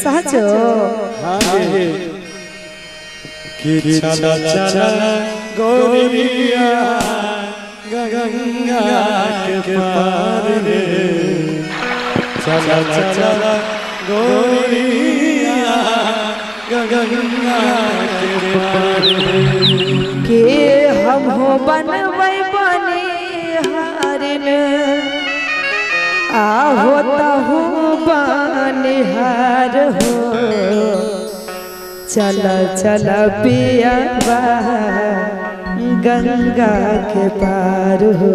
साचो चला चला गोरिया गंगा के पार रे चला चला गोरिया गंगा के पार के हम हो बनबै बनिहारिन आहो तहु बनिहार हो चल चल पियावा गंगा के पार हो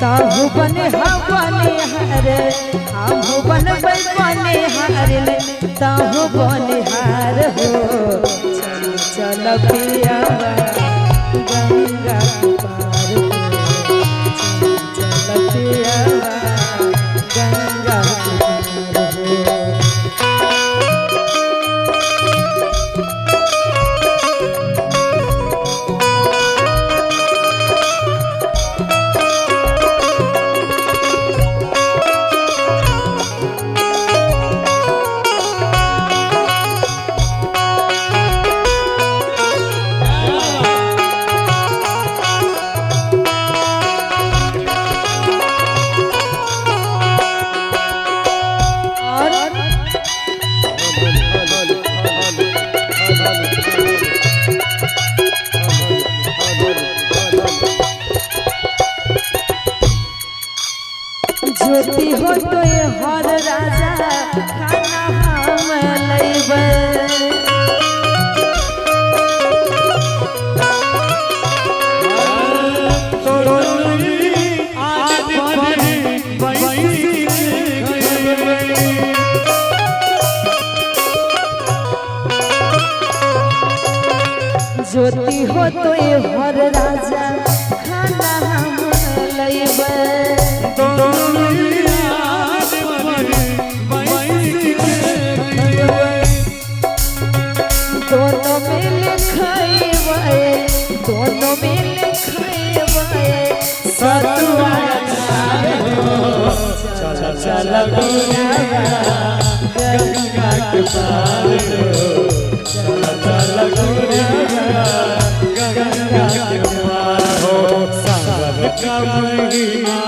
ताहु बने हरे हम बनबै बनिहार ताहु बनिहार हो चल चल पियावा गंगा के पार हो चल पियावा गंगा के पार हो ज्योति हो तो हर राजा खाना हम लैबै ज्योति हो तो हर राजा खाना हम लैबै दोनों मिल खैबै सतुआ चल चल गोरिया गंगा के पार हो चल चल गोरिया गंगा के पार हो सावन का महीना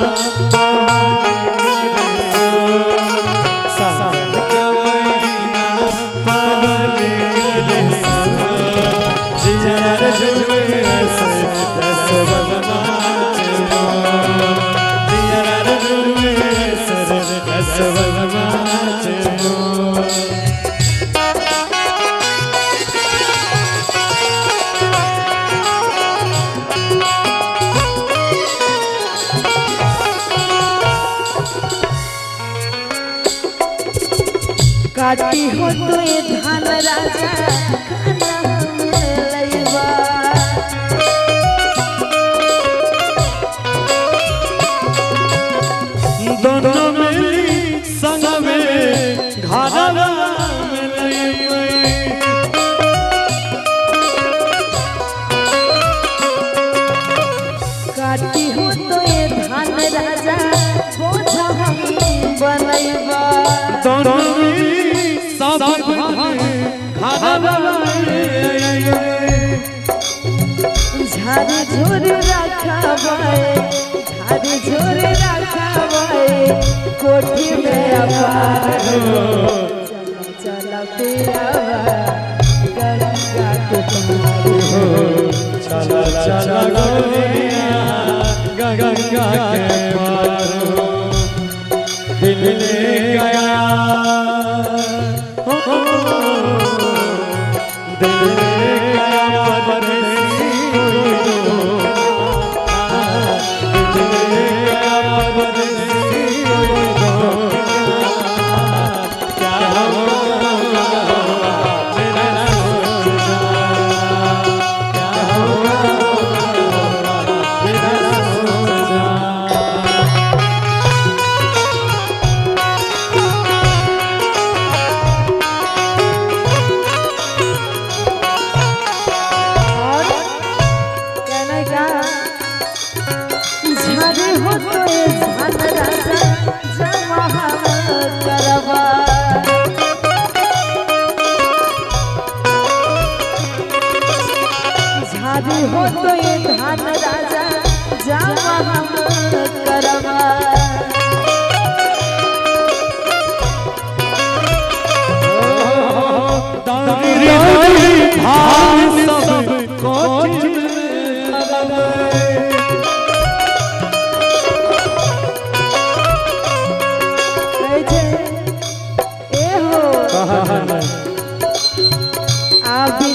सावन का महीना पावन रे जिया जुए से दस बजना काटी हो तो धान राजा खाना हम लैबा दोनों मिली संग में घरवा में लइबै काटी हो तो धान राजा बोझा हम बनैबा दोनों मिली सब कोठी में अपार हो चल पिया गंगा के पार हो चला चला गोरिया गंगा के पार हो दिल ले गया दिल ले गया परदेसी झारे हो तो ये झान राजा जमा करवा झारे हो तो ये धान राजा जमा करवा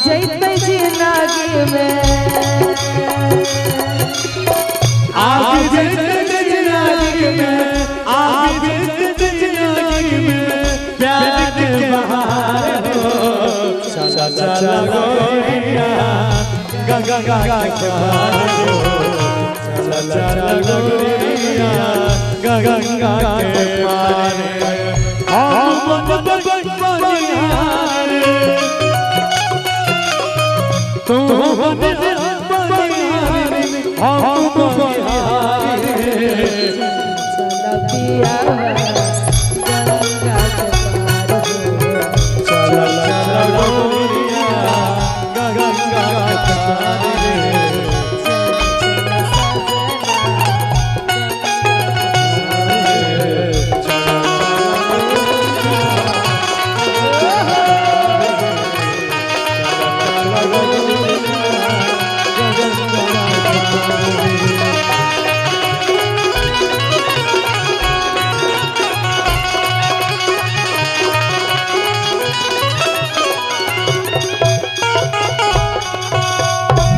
जैते जिंदगी में आप जैते जिंदगी में आप जैते जिंदगी में प्यार के बहार हो चला चला गोरिया गंगा के पार हो चला चला गोरिया गंगा के पार हम बनिहार तुम बनिहार हम